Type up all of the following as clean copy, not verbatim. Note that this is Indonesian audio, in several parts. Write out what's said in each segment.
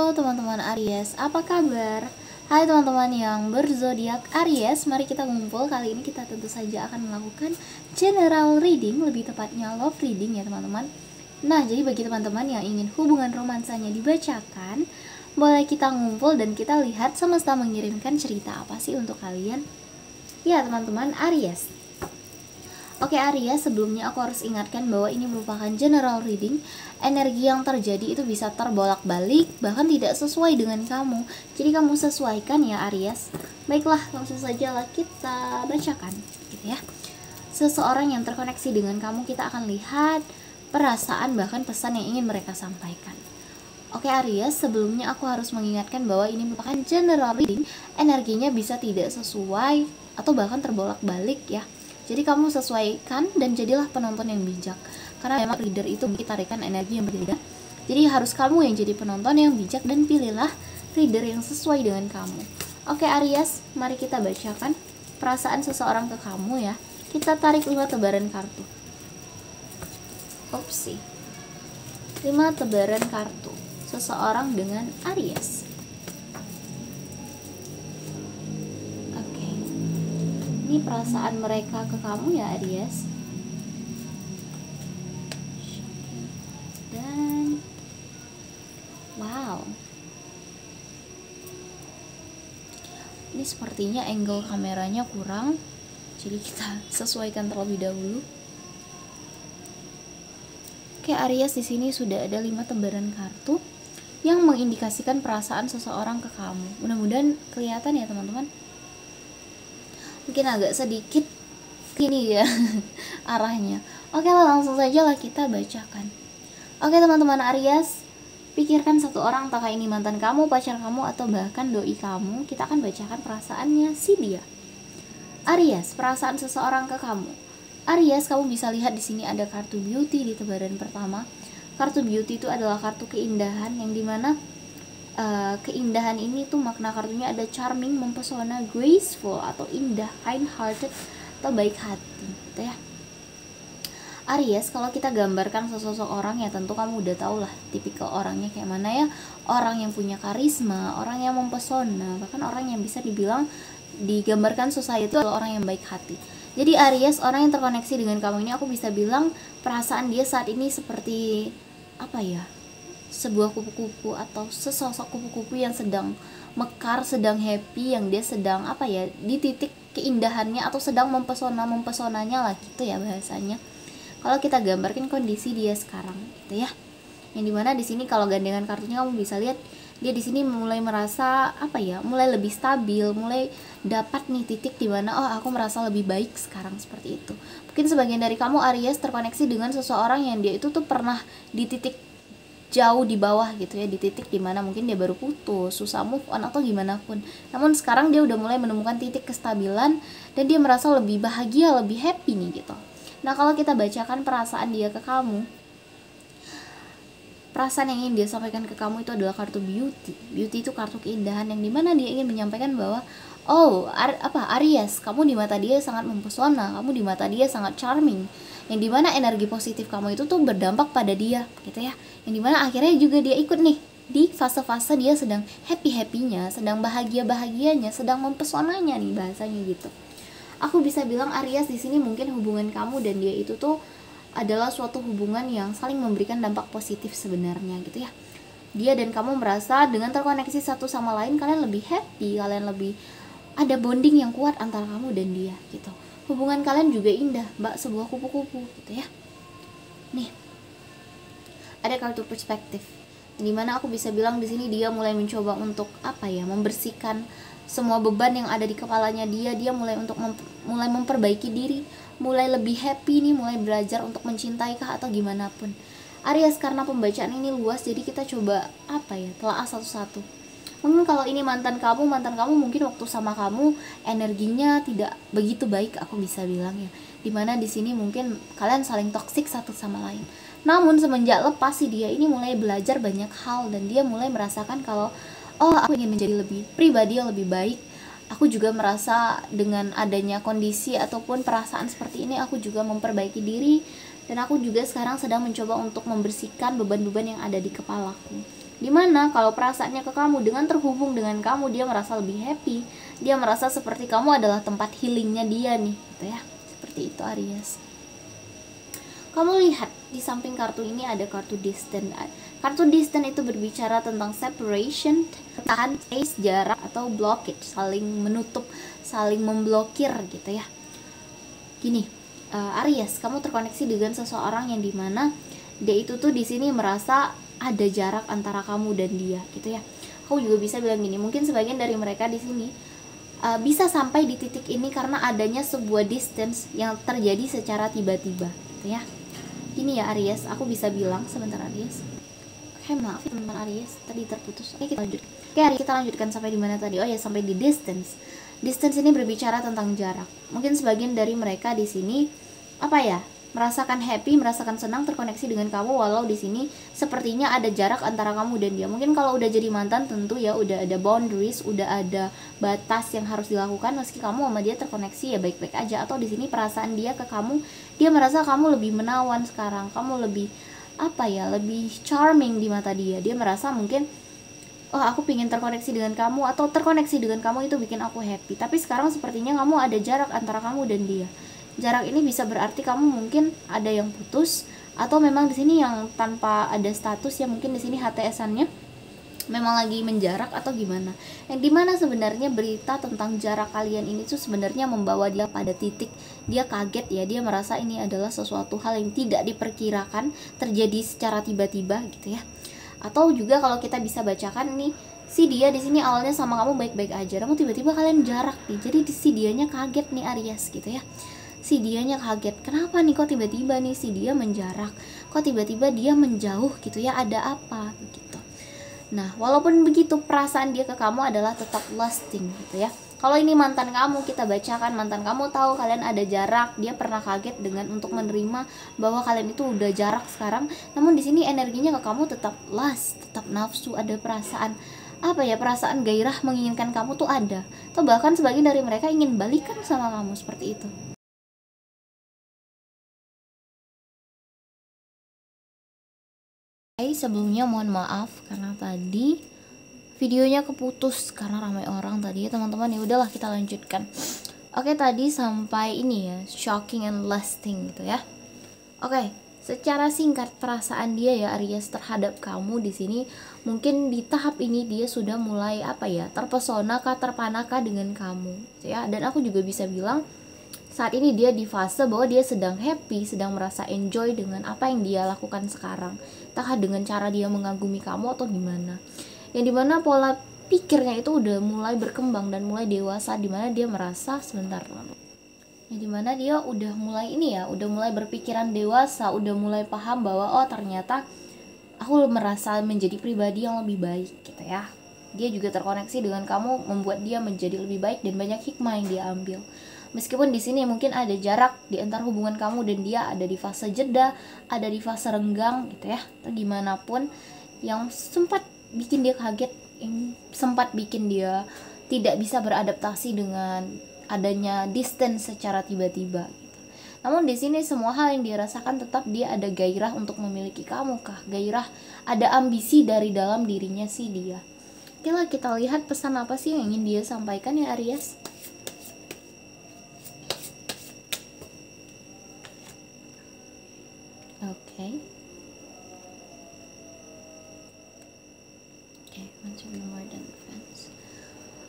Halo teman-teman Aries, apa kabar? Hai teman-teman yang berzodiak Aries, mari kita ngumpul. Kali ini kita tentu saja akan melakukan general reading, lebih tepatnya love reading ya teman-teman. Nah, jadi bagi teman-teman yang ingin hubungan romansanya dibacakan, boleh kita ngumpul dan kita lihat semesta mengirimkan cerita apa sih untuk kalian. Ya teman-teman Aries. Oke Aries, sebelumnya aku harus ingatkan bahwa ini merupakan general reading. Energi yang terjadi itu bisa terbolak-balik, bahkan tidak sesuai dengan kamu. Jadi kamu sesuaikan ya Aries. Baiklah, langsung saja lah kita bacakan gitu ya. Seseorang yang terkoneksi dengan kamu, kita akan lihat perasaan bahkan pesan yang ingin mereka sampaikan. Oke Aries, sebelumnya aku harus mengingatkan bahwa ini merupakan general reading. Energinya bisa tidak sesuai atau bahkan terbolak-balik ya. Jadi kamu sesuaikan dan jadilah penonton yang bijak. Karena memang reader itu memiliki tarikan energi yang berbeda. Jadi harus kamu yang jadi penonton yang bijak dan pilihlah reader yang sesuai dengan kamu. Oke Aries, mari kita bacakan perasaan seseorang ke kamu ya. Kita tarik 5 tebaran kartu. Opsi 5 tebaran kartu seseorang dengan Aries. Ini perasaan mereka ke kamu ya Aries. Dan wow, ini sepertinya angle kameranya kurang, jadi kita sesuaikan terlebih dahulu. Oke Aries, di sini sudah ada 5 tebaran kartu yang mengindikasikan perasaan seseorang ke kamu. Mudah-mudahan kelihatan ya teman-teman. Mungkin agak sedikit ini ya arahnya. Oke lah, langsung saja lah kita bacakan. Oke teman-teman Aries, pikirkan satu orang, entah ini mantan kamu, pacar kamu, atau bahkan doi kamu. Kita akan bacakan perasaannya si dia. Aries, perasaan seseorang ke kamu. Aries, kamu bisa lihat di sini ada kartu beauty di tebaran pertama. Kartu beauty itu adalah kartu keindahan, yang dimana keindahan ini tuh makna kartunya ada charming, mempesona, graceful atau indah, kind hearted atau baik hati gitu ya. Aries, kalau kita gambarkan sosok orang ya tentu kamu udah tau lah tipikal orangnya kayak mana ya. Orang yang punya karisma, orang yang mempesona, bahkan orang yang bisa dibilang digambarkan society itu adalah orang yang baik hati. Jadi Aries, orang yang terkoneksi dengan kamu ini, aku bisa bilang perasaan dia saat ini seperti apa ya, sebuah kupu-kupu atau sesosok kupu-kupu yang sedang mekar, sedang happy, yang dia sedang apa ya, di titik keindahannya atau sedang mempesonanya lah gitu ya bahasanya. Kalau kita gambarkan kondisi dia sekarang gitu ya. Yang dimana di sini kalau gandengan kartunya kamu bisa lihat dia di sini mulai merasa apa ya, mulai lebih stabil, mulai dapat nih titik dimana oh aku merasa lebih baik sekarang, seperti itu. Mungkin sebagian dari kamu Aries terkoneksi dengan seseorang yang dia itu tuh pernah di titik jauh di bawah gitu ya, di titik dimana mungkin dia baru putus, susah move on atau gimana pun. Namun sekarang dia udah mulai menemukan titik kestabilan dan dia merasa lebih bahagia, lebih happy nih gitu. Nah kalau kita bacakan perasaan dia ke kamu, perasaan yang ingin dia sampaikan ke kamu itu adalah kartu beauty. Beauty itu kartu keindahan, yang dimana dia ingin menyampaikan bahwa oh Aries, kamu di mata dia sangat mempesona, kamu di mata dia sangat charming, yang dimana energi positif kamu itu tuh berdampak pada dia gitu ya, yang dimana akhirnya juga dia ikut nih di fase-fase dia sedang happy-happynya, sedang bahagia-bahagianya, sedang mempesonanya nih bahasanya gitu. Aku bisa bilang Aries di sini mungkin hubungan kamu dan dia itu tuh adalah suatu hubungan yang saling memberikan dampak positif sebenarnya gitu ya. Dia dan kamu merasa dengan terkoneksi satu sama lain, kalian lebih happy, kalian lebih ada bonding yang kuat antara kamu dan dia gitu. Hubungan kalian juga indah, sebuah kupu-kupu gitu ya. Nih, ada kartu perspektif, dimana aku bisa bilang di sini dia mulai mencoba untuk apa ya, membersihkan semua beban yang ada di kepalanya dia. Dia mulai untuk mulai memperbaiki diri, mulai lebih happy nih, mulai belajar untuk mencintai kah atau gimana pun. Aries, karena pembacaan ini luas, jadi kita coba apa ya, telaah satu-satu. Mungkin kalau ini mantan kamu mungkin waktu sama kamu energinya tidak begitu baik, aku bisa bilang ya. Dimana di sini mungkin kalian saling toksik satu sama lain. Namun semenjak lepas si dia ini mulai belajar banyak hal dan dia mulai merasakan kalau oh aku ingin menjadi lebih pribadi yang lebih baik. Aku juga merasa dengan adanya kondisi ataupun perasaan seperti ini aku juga memperbaiki diri, dan aku juga sekarang sedang mencoba untuk membersihkan beban-beban yang ada di kepalaku. Dimana kalau perasaannya ke kamu, dengan terhubung dengan kamu, dia merasa lebih happy, dia merasa seperti kamu adalah tempat healingnya dia nih, gitu ya. Seperti itu Aries. Kamu lihat di samping kartu ini ada kartu distant. Kartu distant itu berbicara tentang separation, tahan, space, jarak, atau blockage, saling menutup, saling memblokir gitu ya. Gini, Aries, kamu terkoneksi dengan seseorang yang dimana dia itu tuh di sini merasa ada jarak antara kamu dan dia gitu ya. Aku juga bisa bilang gini, mungkin sebagian dari mereka di sini bisa sampai di titik ini karena adanya sebuah distance yang terjadi secara tiba-tiba gitu ya. Gini ya Aries, aku bisa bilang sebentar Aries. Oke, maaf teman Aries, tadi terputus. Oke, kita lanjut. Oke, Aries, kita lanjutkan sampai di mana tadi? Oh ya, sampai di distance. Distance ini berbicara tentang jarak. Mungkin sebagian dari mereka di sini apa ya? Merasakan happy, merasakan senang terkoneksi dengan kamu, walau di sini sepertinya ada jarak antara kamu dan dia. Mungkin kalau udah jadi mantan tentu ya udah ada boundaries, udah ada batas yang harus dilakukan. Meski kamu sama dia terkoneksi ya baik-baik aja, atau di sini perasaan dia ke kamu, dia merasa kamu lebih menawan sekarang, kamu lebih apa ya, lebih charming di mata dia. Dia merasa mungkin oh aku pingin terkoneksi dengan kamu, atau terkoneksi dengan kamu itu bikin aku happy. Tapi sekarang sepertinya kamu ada jarak antara kamu dan dia. Jarak ini bisa berarti kamu mungkin ada yang putus, atau memang di sini yang tanpa ada status ya, mungkin di sini HTS-annya memang lagi menjarak atau gimana. Yang dimana sebenarnya berita tentang jarak kalian ini tuh sebenarnya membawa dia pada titik dia kaget ya, dia merasa ini adalah sesuatu hal yang tidak diperkirakan terjadi secara tiba-tiba gitu ya. Atau juga kalau kita bisa bacakan nih, si dia di sini awalnya sama kamu baik-baik aja, namun tiba-tiba kalian jarak nih. Jadi si dianya kaget nih Aries gitu ya. Si dianya kaget, kenapa nih kok tiba-tiba nih si dia menjarak, kok tiba-tiba dia menjauh gitu ya, ada apa begitu. Nah, walaupun begitu perasaan dia ke kamu adalah tetap lasting gitu ya. Kalau ini mantan kamu, kita bacakan mantan kamu tahu kalian ada jarak, dia pernah kaget dengan untuk menerima bahwa kalian itu udah jarak sekarang. Namun di sini energinya ke kamu tetap lust, tetap nafsu, ada perasaan apa ya, perasaan gairah menginginkan kamu tuh ada. Atau bahkan sebagian dari mereka ingin balikan sama kamu seperti itu. Sebelumnya mohon maaf karena tadi videonya keputus karena ramai orang tadi ya teman-teman. Ya udahlah kita lanjutkan. Oke, tadi sampai ini ya, shocking and lasting gitu ya. Oke, secara singkat perasaan dia ya Aries terhadap kamu di sini mungkin di tahap ini dia sudah mulai apa ya, terpesona kah, terpana kah dengan kamu gitu ya. Dan aku juga bisa bilang saat ini dia di fase bahwa dia sedang happy, sedang merasa enjoy dengan apa yang dia lakukan sekarang. Entah dengan cara dia mengagumi kamu atau gimana. Yang dimana pola pikirnya itu udah mulai berkembang dan mulai dewasa, dimana dia merasa yang dimana dia udah mulai ini ya, udah mulai berpikiran dewasa, udah mulai paham bahwa oh ternyata aku merasa menjadi pribadi yang lebih baik gitu ya. Dia juga terkoneksi dengan kamu, membuat dia menjadi lebih baik dan banyak hikmah yang dia ambil. Meskipun di sini mungkin ada jarak di antara hubungan kamu dan dia, ada di fase jeda, ada di fase renggang gitu ya, atau gimana pun yang sempat bikin dia kaget, yang sempat bikin dia tidak bisa beradaptasi dengan adanya distance secara tiba-tiba gitu. Namun di sini semua hal yang dia rasakan tetap dia ada gairah untuk memiliki kamu kah, gairah, ada ambisi dari dalam dirinya si dia. Oke, kita lihat pesan apa sih yang ingin dia sampaikan ya Aries.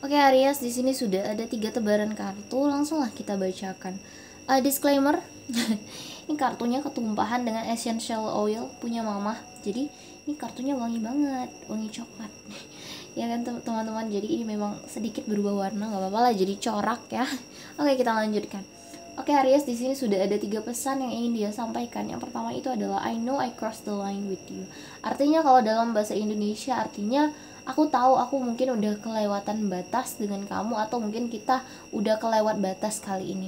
Oke Aries, di sini sudah ada 3 tebaran kartu, langsunglah kita bacakan. Disclaimer, ini kartunya ketumpahan dengan essential oil punya mama. Jadi ini kartunya wangi banget, wangi coklat. Ya kan teman-teman, jadi ini memang sedikit berubah warna, nggak apa-apa lah jadi corak ya. Oke, kita lanjutkan. Oke Aries, di sini sudah ada 3 pesan yang ingin dia sampaikan. Yang pertama itu adalah I know I crossed the line with you. Artinya kalau dalam bahasa Indonesia artinya aku tahu aku mungkin udah kelewatan batas dengan kamu, atau mungkin kita udah kelewat batas kali ini.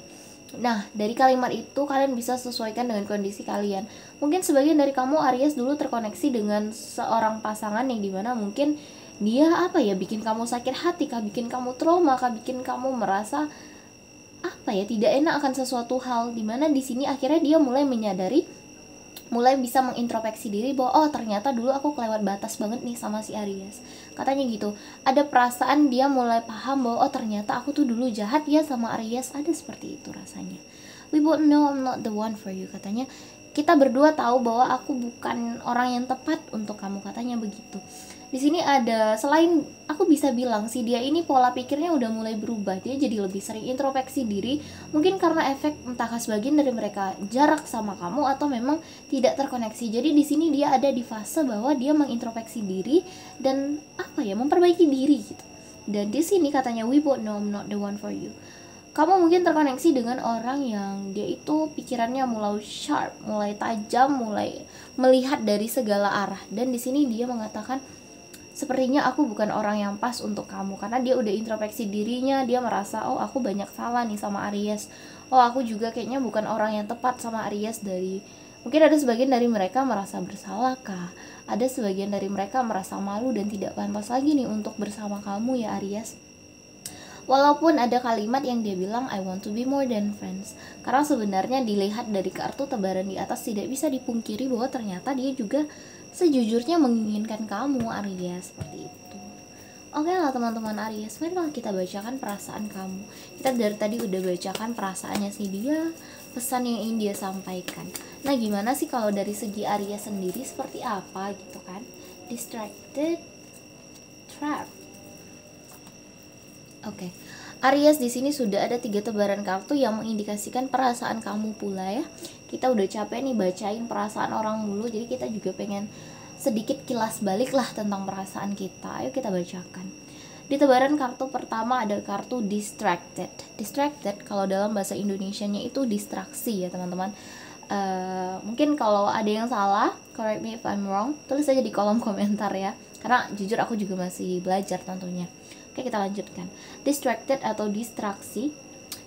Nah, dari kalimat itu kalian bisa sesuaikan dengan kondisi kalian. Mungkin sebagian dari kamu Aries dulu terkoneksi dengan seorang pasangan yang dimana mungkin dia apa ya, bikin kamu sakit hati kah, bikin kamu trauma kah, bikin kamu merasa apa ya, tidak enak akan sesuatu hal, dimana di sini akhirnya dia mulai menyadari mulai bisa mengintrospeksi diri bahwa oh ternyata dulu aku kelewat batas banget nih sama si Aries, katanya gitu. Ada perasaan dia mulai paham bahwa oh ternyata aku tuh dulu jahat ya sama Aries, ada seperti itu rasanya. We both know I'm not the one for you, katanya. Kita berdua tahu bahwa aku bukan orang yang tepat untuk kamu, katanya begitu. Di sini ada, selain aku bisa bilang si dia ini pola pikirnya udah mulai berubah, dia jadi lebih sering introspeksi diri, mungkin karena efek entah sebagian dari mereka jarak sama kamu atau memang tidak terkoneksi. Jadi di sini dia ada di fase bahwa dia mengintrospeksi diri dan apa ya, memperbaiki diri gitu. Dan di sini katanya we both know I'm not the one for you. Kamu mungkin terkoneksi dengan orang yang dia itu pikirannya mulai sharp, mulai tajam, mulai melihat dari segala arah. Dan di sini dia mengatakan sepertinya aku bukan orang yang pas untuk kamu, karena dia udah introspeksi dirinya. Dia merasa oh aku banyak salah nih sama Aries, oh aku juga kayaknya bukan orang yang tepat sama Aries. Dari mungkin ada sebagian dari mereka merasa bersalah kah, ada sebagian dari mereka merasa malu dan tidak pantas lagi nih untuk bersama kamu ya Aries. Walaupun ada kalimat yang dia bilang I want to be more than friends, karena sebenarnya dilihat dari kartu tebaran di atas tidak bisa dipungkiri bahwa ternyata dia juga sejujurnya menginginkan kamu Aries, seperti itu. Oke lah teman-teman Aries, marilah kita bacakan perasaan kamu. Kita dari tadi udah bacakan perasaannya si dia, pesan yang ingin dia sampaikan. Nah gimana sih kalau dari segi Aries sendiri seperti apa gitu kan? Distracted, trap. Oke. Aries di sini sudah ada 3 tebaran kartu yang mengindikasikan perasaan kamu pula ya. Kita udah capek nih bacain perasaan orang dulu, jadi kita juga pengen sedikit kilas balik lah tentang perasaan kita. Ayo kita bacakan. Di tebaran kartu pertama ada kartu distracted. Distracted kalau dalam bahasa Indonesianya itu distraksi ya teman-teman. Mungkin kalau ada yang salah, correct me if I'm wrong, tulis aja di kolom komentar ya. Karena jujur aku juga masih belajar tentunya. Oke, kita lanjutkan. Distracted atau distraksi,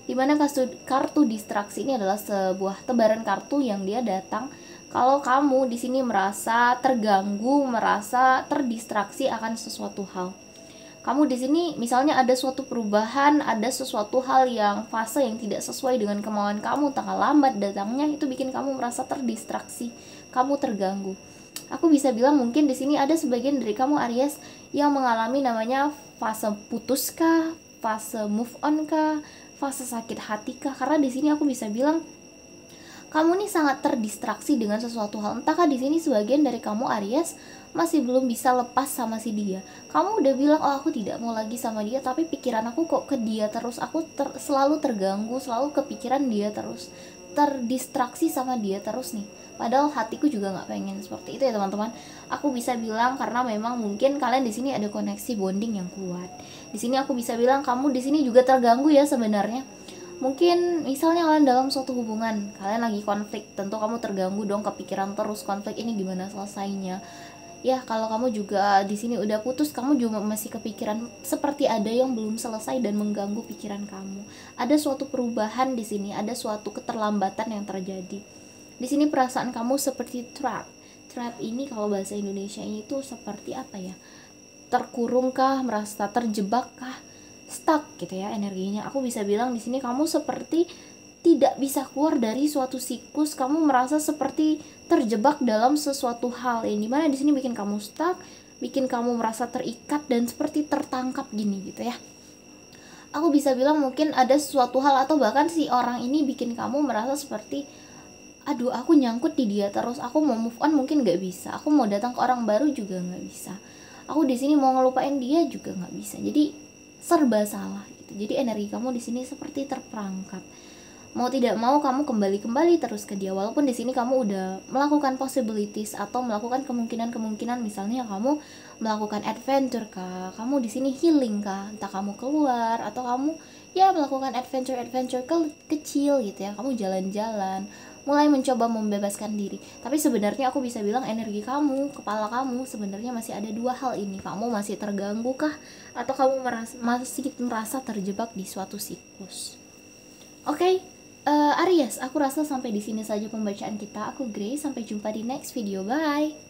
dimana kartu distraksi ini adalah sebuah tebaran kartu yang dia datang kalau kamu di sini merasa terganggu, merasa terdistraksi akan sesuatu hal. Kamu di sini misalnya ada suatu perubahan, ada sesuatu hal yang fase yang tidak sesuai dengan kemauan kamu, tanggal lambat datangnya, itu bikin kamu merasa terdistraksi, kamu terganggu. Aku bisa bilang mungkin di sini ada sebagian dari kamu Aries yang mengalami namanya fase putus kah, fase move on kah, fase sakit hati kah? Karena di sini aku bisa bilang kamu nih sangat terdistraksi dengan sesuatu hal. Entahkah di sini sebagian dari kamu Aries masih belum bisa lepas sama si dia. Kamu udah bilang oh aku tidak mau lagi sama dia, tapi pikiran aku kok ke dia terus. Aku selalu terganggu, selalu kepikiran dia terus, terdistraksi sama dia terus nih. Padahal hatiku juga nggak pengen seperti itu ya teman-teman. Aku bisa bilang karena memang mungkin kalian di sini ada koneksi bonding yang kuat. Di sini aku bisa bilang kamu di sini juga terganggu ya sebenarnya. Mungkin misalnya kalian dalam suatu hubungan, kalian lagi konflik, tentu kamu terganggu dong, kepikiran terus konflik ini gimana selesainya. Ya kalau kamu juga di sini udah putus, kamu juga masih kepikiran seperti ada yang belum selesai dan mengganggu pikiran kamu. Ada suatu perubahan di sini, ada suatu keterlambatan yang terjadi. Di sini perasaan kamu seperti trap. Trap ini kalau bahasa Indonesia ini tuh seperti apa ya? Terkurungkah, merasa terjebakkah, stuck gitu ya energinya. Aku bisa bilang di sini kamu seperti tidak bisa keluar dari suatu siklus, kamu merasa seperti terjebak dalam sesuatu hal yang dimana di sini bikin kamu stuck, bikin kamu merasa terikat dan seperti tertangkap gini gitu ya. Aku bisa bilang mungkin ada sesuatu hal atau bahkan si orang ini bikin kamu merasa seperti aduh aku nyangkut di dia terus, aku mau move on mungkin nggak bisa, aku mau datang ke orang baru juga nggak bisa, aku di sini mau ngelupain dia juga nggak bisa, jadi serba salah gitu. Jadi energi kamu di sini seperti terperangkap, mau tidak mau kamu kembali terus ke dia, walaupun di sini kamu udah melakukan possibilities atau melakukan kemungkinan misalnya kamu melakukan adventure kah, kamu di sini healing kah, entah kamu keluar atau kamu ya melakukan adventure kecil gitu ya, kamu jalan-jalan mulai mencoba membebaskan diri. Tapi sebenarnya aku bisa bilang energi kamu, kepala kamu sebenarnya masih ada 2 hal ini. Kamu masih terganggu kah atau kamu masih merasa terjebak di suatu siklus. Oke, Aries, aku rasa sampai di sini saja pembacaan kita. Aku Grace, sampai jumpa di next video. Bye.